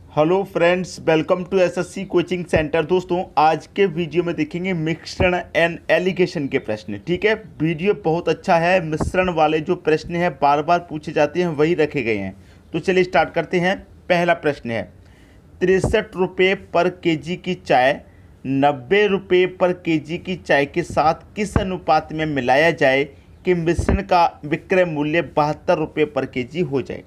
Hello friends, welcome to SSC coaching centre. दोस्तों, आज के वीडियो में देखेंगे मिश्रण एंड एलिगेशन के प्रश्न। ठीक है, वीडियो बहुत अच्छा है। मिश्रण वाले जो प्रश्न हैं बार बार पूछे जाते हैं वही रखे गए हैं। तो चलिए स्टार्ट करते हैं। पहला प्रश्न है 63 रुपये पर केजी की चाय 90 रुपये पर केजी की चाय के साथ किस अनुपात में मिलाया जाए कि मिश्रण का विक्रय मूल्य 72 रुपये पर केजी हो जाए।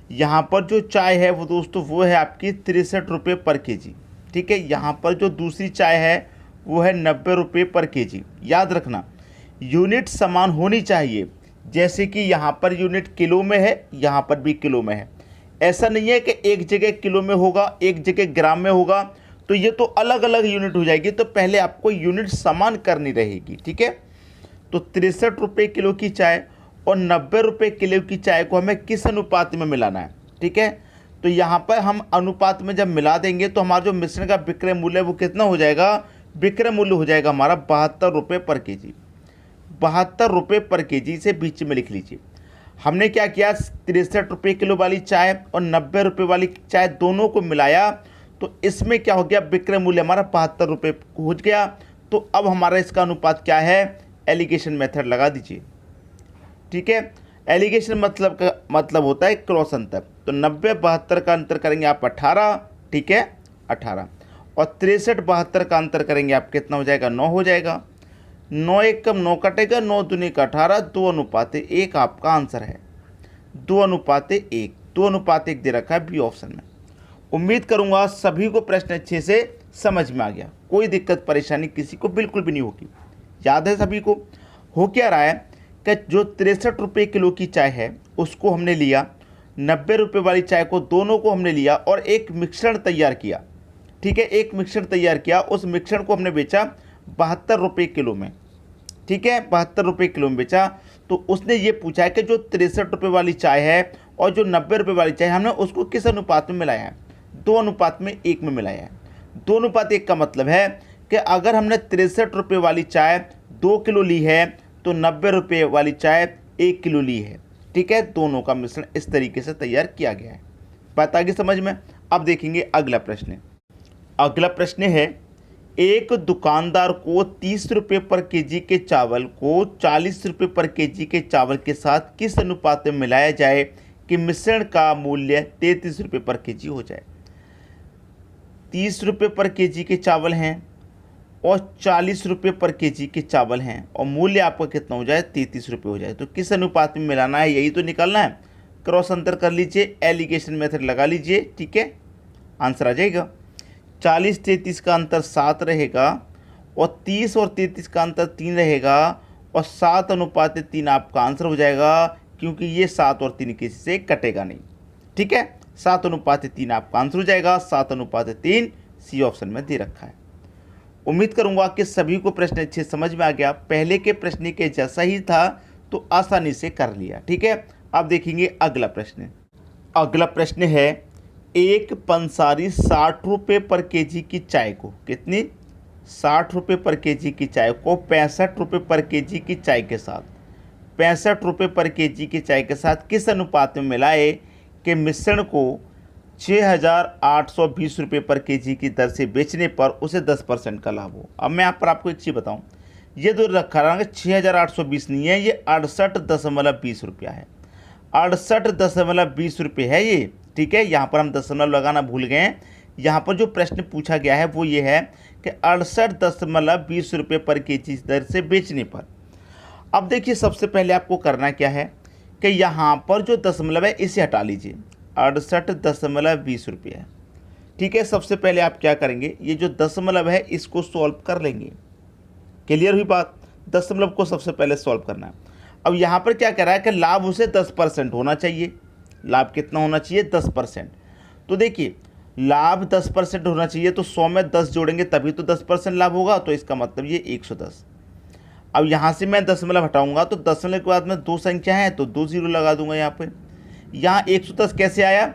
यहाँ पर जो चाय है वो दोस्तों वो है आपकी 63 रुपये पर केजी। ठीक है, यहाँ पर जो दूसरी चाय है वो है 90 रुपये पर केजी। याद रखना यूनिट समान होनी चाहिए। जैसे कि यहाँ पर यूनिट किलो में है, यहाँ पर भी किलो में है। ऐसा नहीं है कि एक जगह किलो में होगा एक जगह ग्राम में होगा, तो ये तो अलग अलग यूनिट हो जाएगी। तो पहले आपको यूनिट समान करनी रहेगी। ठीक है, तो 63 रुपये किलो की चाय और 90 रुपये किलो की चाय को हमें किस अनुपात में मिलाना है। ठीक है, तो यहाँ पर हम अनुपात में जब मिला देंगे तो हमारा जो मिश्रण का विक्रय मूल्य है वो कितना हो जाएगा। विक्रय मूल्य हो जाएगा हमारा 72 रुपये पर केजी। 72 रुपये पर केजी से बीच में लिख लीजिए। हमने क्या किया, 63 रुपये किलो वाली चाय और 90 रुपये वाली चाय दोनों को मिलाया, तो इसमें क्या हो गया, विक्रय मूल्य हमारा 72 रुपये हो गया। तो अब हमारा इसका अनुपात क्या है, एलिगेशन मेथड लगा दीजिए। ठीक है, एलिगेशन मतलब होता है क्रॉस अंतर। तो 90 72 का अंतर करेंगे आप 18। ठीक है, 18 और 63 72 का अंतर करेंगे आप कितना हो जाएगा, 9 हो जाएगा। 9 एक कम 9 कटेगा, 9 दूनी का 18, 2:1 आपका आंसर है। 2:1, 2:1 दे रखा है बी ऑप्शन में। उम्मीद करूंगा सभी को प्रश्न अच्छे से समझ में आ गया, कोई दिक्कत परेशानी किसी को बिल्कुल भी नहीं होगी। याद है सभी को। हो क्या रहा है कि जो 63 रुपये किलो की चाय है उसको हमने लिया, 90 रुपये वाली चाय को, दोनों को हमने लिया और एक मिश्रण तैयार किया। ठीक है, एक मिश्रण तैयार किया, उस मिश्रण को हमने बेचा 72 रुपये किलो में। ठीक है, 72 रुपये किलो में बेचा। तो उसने ये पूछा है कि जो 63 रुपये वाली चाय है और जो 90 रुपये वाली चाय हमने उसको किस अनुपात में मिलाया है, 2:1 में मिलाया है। 2:1 का मतलब है कि अगर हमने 63 रुपये वाली चाय 2 किलो ली है तो 90 रुपये वाली चाय 1 किलो ली है। ठीक है, दोनों का मिश्रण इस तरीके से तैयार किया गया है। बात आगे समझ में। अब देखेंगे अगला प्रश्न। अगला प्रश्न है एक दुकानदार को 30 रुपये पर केजी के चावल को 40 रुपये पर केजी के चावल के साथ किस अनुपात में मिलाया जाए कि मिश्रण का मूल्य 33 रुपये पर केजी हो जाए। 30 रुपये पर केजी के चावल हैं और 40 रुपये पर केजी के चावल हैं और मूल्य आपका कितना हो जाए, 33 रुपये हो जाए। तो किस अनुपात में मिलाना है, यही तो निकालना है। क्रॉस अंतर कर लीजिए, एलिगेशन मेथड लगा लीजिए। ठीक है, आंसर आ जाएगा। 40 33 का अंतर 7 रहेगा और 30 और 33 का अंतर 3 रहेगा और 7:3 आपका आंसर हो जाएगा, क्योंकि ये 7 और 3 किसी से कटेगा नहीं। ठीक है, 7:3 आपका आंसर हो जाएगा। 7:3 सी ऑप्शन में दे रखा है। उम्मीद करूंगा कि सभी को प्रश्न अच्छे समझ में आ गया। पहले के प्रश्न के जैसा ही था तो आसानी से कर लिया। ठीक है, अब देखेंगे अगला प्रश्न। अगला प्रश्न है एक पंसारी 60 रुपये पर केजी की चाय को, कितनी, 60 रुपये पर केजी की चाय को 65 रुपये पर केजी की चाय के साथ, 65 रुपये पर केजी की चाय के साथ किस अनुपात में मिलाए कि मिश्रण को 6,820 रुपये पर केजी की दर से बेचने पर उसे 10% का लाभ हो। अब मैं यहाँ पर आपको एक चीज़ बताऊँ, ये जो रखा रहा है 6,820 नहीं है, ये 68.20 रुपया है। 68.20 रुपये है ये। ठीक है, यहाँ पर हम दशमलव लगाना भूल गए हैं। यहाँ पर जो प्रश्न पूछा गया है वो ये है कि 68.20 रुपये पर केजी दर से बेचने पर। अब देखिए, सबसे पहले आपको करना क्या है कि यहाँ पर जो दशमलव है इसे हटा लीजिए। 68.20 रुपये है। ठीक है, सबसे पहले आप क्या करेंगे, ये जो दशमलव है इसको सॉल्व कर लेंगे। क्लियर हुई बात, दशमलव को सबसे पहले सॉल्व करना है। अब यहाँ पर क्या कह रहा है कि लाभ उसे 10% होना चाहिए। लाभ कितना होना चाहिए, 10%। तो देखिए, लाभ 10% होना चाहिए, तो 100 में 10 जोड़ेंगे तभी तो 10% लाभ होगा। तो इसका मतलब ये 110। अब यहाँ से मैं दशमलव हटाऊंगा तो दशमलव के बाद में 2 संख्या है तो 2 0 लगा दूंगा। यहाँ पे यहाँ 110 कैसे आया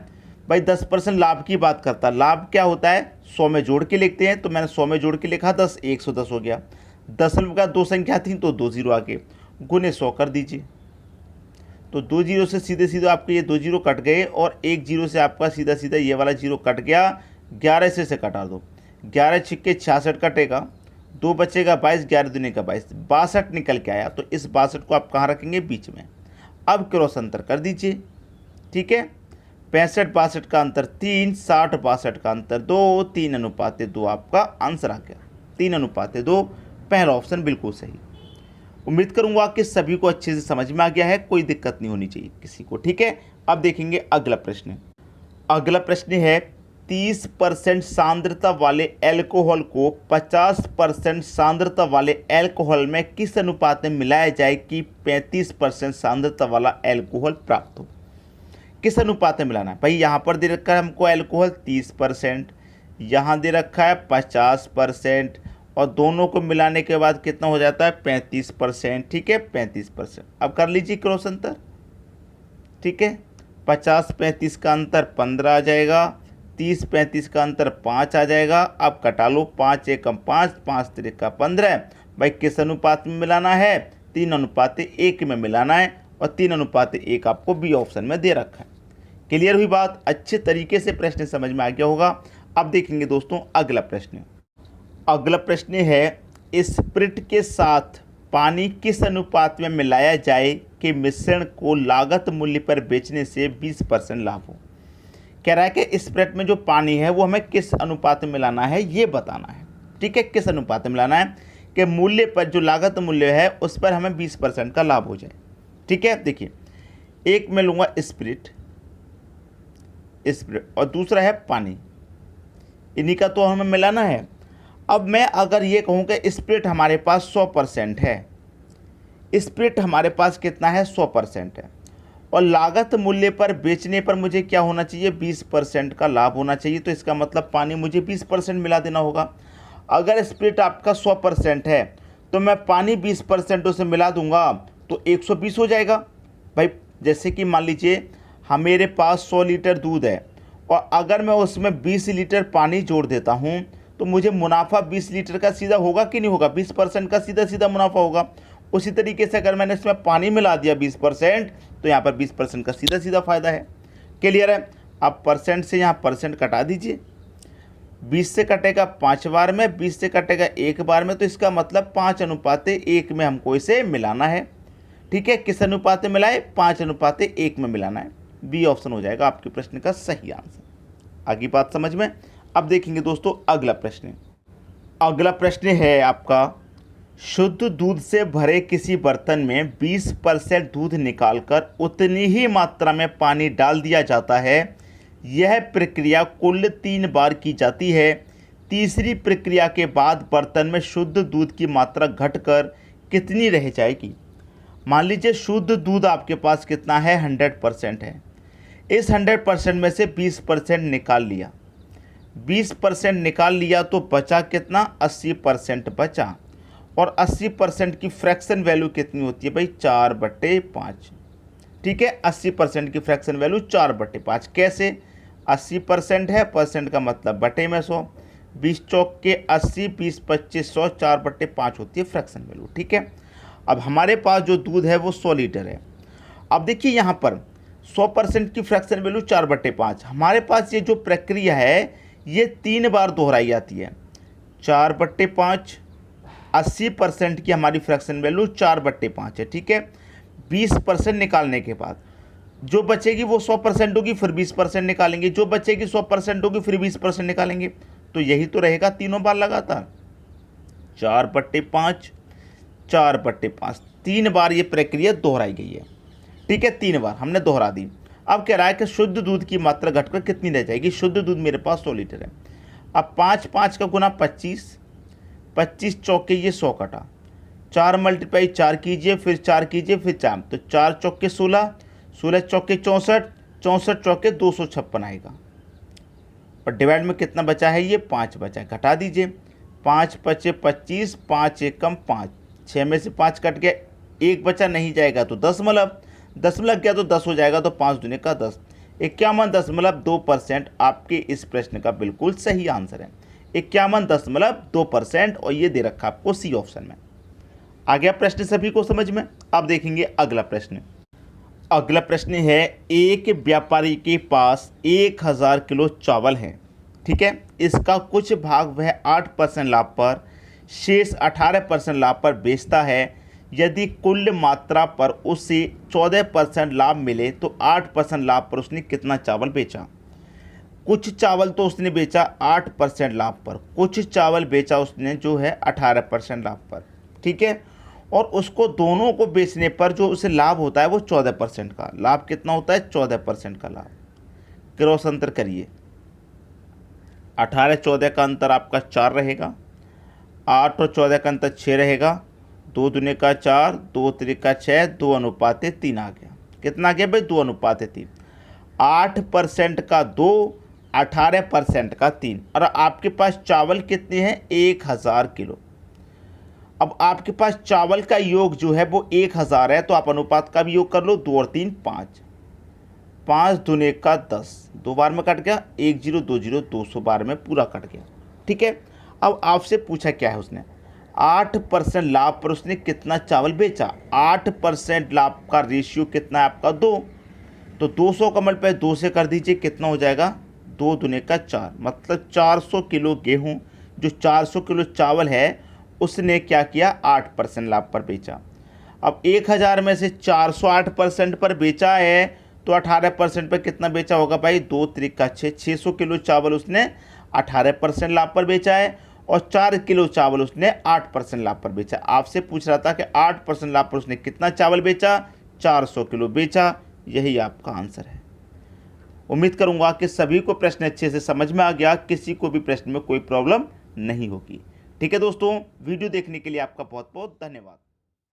भाई, 10% लाभ की बात करता। लाभ क्या होता है, 100 में जोड़ के लिखते हैं, तो मैंने 100 में जोड़ के लिखा 10, 110 हो गया। दशमलव का 2 संख्या थी तो 2 0 आगे, गुने 100 कर दीजिए। तो 2 जीरो से सीधे सीधे आपके ये 2 जीरो कट गए और 1 जीरो से आपका सीधा सीधा ये वाला जीरो कट गया। 11 से कटा दो, 11 छिक्के 66 कटेगा, 2 बचेगा 22, 11 दूनी का 22, 62 निकल के आया। तो इस 62 को आप कहाँ रखेंगे? बीच में। अब क्रॉस अंतर कर दीजिए, ठीक है। 65-62 का अंतर 3, 60-62 का अंतर 2, 3:2 आपका आंसर आ गया। 3:2, पहला ऑप्शन बिल्कुल सही। उम्मीद करूंगा कि सभी को अच्छे से समझ में आ गया है, कोई दिक्कत नहीं होनी चाहिए किसी को, ठीक है। अब देखेंगे अगला प्रश्न। अगला प्रश्न है 30% सांद्रता वाले एल्कोहल को 50% सांद्रता वाले एल्कोहल में किस अनुपात में मिलाया जाए कि 35% सांद्रता वाला एल्कोहल प्राप्त हो? किस अनुपात में मिलाना है भाई? यहाँ पर दे रखा है हमको एल्कोहल 30%, यहाँ दे रखा है 50%, और दोनों को मिलाने के बाद कितना हो जाता है? 35%, ठीक है, 35%। अब कर लीजिए क्रॉस अंतर, ठीक है। 50-35 का अंतर 15 आ जाएगा, 30-35 का अंतर 5 आ जाएगा। अब कटा लो, 5 एकम 5, 5 तिरिका 15। भाई किस अनुपात में मिलाना है? 3:1 में मिलाना है, और 3:1 आपको बी ऑप्शन में दे रखा है। क्लियर हुई बात? अच्छे तरीके से प्रश्न समझ में आ गया होगा। अब देखेंगे दोस्तों अगला प्रश्न। अगला प्रश्न है स्प्रिट के साथ पानी किस अनुपात में मिलाया जाए कि मिश्रण को लागत मूल्य पर बेचने से 20% लाभ हो? कह रहा है कि स्प्रिट में जो पानी है वो हमें किस अनुपात में मिलाना है ये बताना है, ठीक है। किस अनुपात में मिलाना है कि मूल्य पर, जो लागत मूल्य है उस पर हमें 20% का लाभ हो जाए, ठीक है। देखिए, एक मैं लूँगा स्प्रिट और दूसरा है पानी, इन्हीं का तो हमें मिलाना है। अब मैं अगर ये कहूँ कि स्प्रिट हमारे पास 100% है, स्प्रिट हमारे पास कितना है? 100% है, और लागत मूल्य पर बेचने पर मुझे क्या होना चाहिए? 20% का लाभ होना चाहिए। तो इसका मतलब पानी मुझे 20% मिला देना होगा। अगर स्प्रिट आपका 100% है तो मैं पानी 20% उसे मिला दूंगा तो 120 हो जाएगा। भाई जैसे कि मान लीजिए मेरे पास 100 लीटर दूध है, और अगर मैं उसमें 20 लीटर पानी जोड़ देता हूँ तो मुझे मुनाफा 20 लीटर का सीधा होगा कि नहीं होगा? 20% का सीधा सीधा मुनाफा होगा। उसी तरीके से अगर मैंने इसमें पानी मिला दिया 20%, तो यहाँ पर 20% का सीधा सीधा फायदा है। क्लियर है? आप परसेंट से यहाँ परसेंट कटा दीजिए। 20 से कटेगा 5 बार में, 20 से कटेगा 1 बार में, तो इसका मतलब 5:1 में हमको इसे मिलाना है, ठीक है। किस अनुपात में मिलाए? 5:1 में मिलाना है। बी ऑप्शन हो जाएगा आपके प्रश्न का सही आंसर। आगे बात समझ में। अब देखेंगे दोस्तों अगला प्रश्न। अगला प्रश्न है आपका, शुद्ध दूध से भरे किसी बर्तन में 20% दूध निकालकर उतनी ही मात्रा में पानी डाल दिया जाता है। यह प्रक्रिया कुल 3 बार की जाती है। तीसरी प्रक्रिया के बाद बर्तन में शुद्ध दूध की मात्रा घटकर कितनी रह जाएगी? मान लीजिए शुद्ध दूध आपके पास कितना है? 100% है। इस 100% में से 20% निकाल लिया, 20% निकाल लिया तो बचा कितना? 80% बचा। और 80% की फ्रैक्शन वैल्यू कितनी होती है भाई? 4/5, ठीक है। 80% की फ्रैक्शन वैल्यू 4/5। कैसे? 80% है, परसेंट का मतलब बटे में 100, 20 चौक के 80, 20 25 100, 4/5 होती है फ्रैक्शन वैल्यू, ठीक है। अब हमारे पास जो दूध है वो 100 लीटर है। अब देखिए यहाँ पर 100% की फ्रैक्शन वैल्यू 4/5। हमारे पास ये जो प्रक्रिया है ये 3 बार दोहराई जाती है। 4/5, 80% की हमारी फ्रैक्शन वैल्यू 4/5 है, ठीक है। 20% निकालने के बाद जो बचेगी वो 100% होगी, फिर 20% निकालेंगे, जो बचेगी 100% होगी, फिर 20% निकालेंगे। तो यही तो रहेगा तीनों बार लगातार। 4/5, 4/5, 3 बार ये प्रक्रिया दोहराई गई है, ठीक है। 3 बार हमने दोहरा दी। अब कह रहा है कि शुद्ध दूध की मात्रा घटकर कितनी रह जाएगी? शुद्ध दूध मेरे पास 100 लीटर है। अब 5 का गुना 25, 25 चौके ये 100 कटा, 4 × 4 कीजिए, फिर 4 कीजिए, फिर 4, तो 4 चौके 16, 16 चौके 64, 64 चौके 256 आएगा। और डिवाइड में कितना बचा है? ये 5 बचा है, घटा दीजिए। 5 × 5 = 25, 5 एकम 5, 6 में से 5 कट गया, 1 बचा, नहीं जाएगा तो 10 लग गया तो 10 हो जाएगा, तो 5 दूनी का 10, 51.2% आपके इस प्रश्न का बिल्कुल सही आंसर है। 51.2%, और ये दे रखा आपको सी ऑप्शन में। आ गया प्रश्न सभी को समझ में। अब देखेंगे अगला प्रश्न। अगला प्रश्न है, एक व्यापारी के पास 1000 किलो चावल है, ठीक है। इसका कुछ भाग वह 8% लाभ पर, शेष 18% लाभ पर बेचता है। यदि कुल मात्रा पर उसे 14% लाभ मिले तो 8% लाभ पर उसने कितना चावल बेचा। कुछ चावल तो उसने बेचा 8% लाभ पर, कुछ चावल बेचा उसने जो है 18% लाभ पर, ठीक है। और उसको दोनों को बेचने पर जो उसे लाभ होता है वो 14% का लाभ। कितना होता है? 14% का लाभ। क्रॉस अंतर करिए, 18-14 का अंतर आपका 4 रहेगा, 8 और 14 का अंतर 6 रहेगा, 2 दूने का 4, 2 त्रिका 6, 2:3 आ गया। कितना आ गया भाई? 2:3। 8% का 2, 18% का 3। और आपके पास चावल कितने हैं? 1000 किलो। अब आपके पास चावल का योग जो है वो 1000 है, तो आप अनुपात का भी योग कर लो। 2 और 3 5, 5 दूने का 10, 2 बार में कट गया, 1020, 200 बार में पूरा कट गया, ठीक है। अब आपसे पूछा क्या है उसने? 8% लाभ पर उसने कितना चावल बेचा। 8% लाभ का रेशियो कितना है आपका? 2। तो 200 का मल्टीप्लाई 2 से कर दीजिए, कितना हो जाएगा? 2 दूने का 4, मतलब 400 किलो गेहूँ, जो 400 किलो चावल है उसने क्या किया? 8% लाभ पर बेचा। अब 1000 में से 400 8% पर बेचा है, तो 18% पर कितना बेचा होगा भाई? 2 त्रिका 6, 600 किलो चावल उसने 18% लाभ पर बेचा है, और 4 किलो चावल उसने 8% लाभ पर बेचा। आपसे पूछ रहा था कि 8% लाभ पर उसने कितना चावल बेचा? 400 किलो बेचा। यही आपका आंसर है। उम्मीद करूंगा कि सभी को प्रश्न अच्छे से समझ में आ गया, किसी को भी प्रश्न में कोई प्रॉब्लम नहीं होगी। ठीक है दोस्तों, वीडियो देखने के लिए आपका बहुत बहुत धन्यवाद।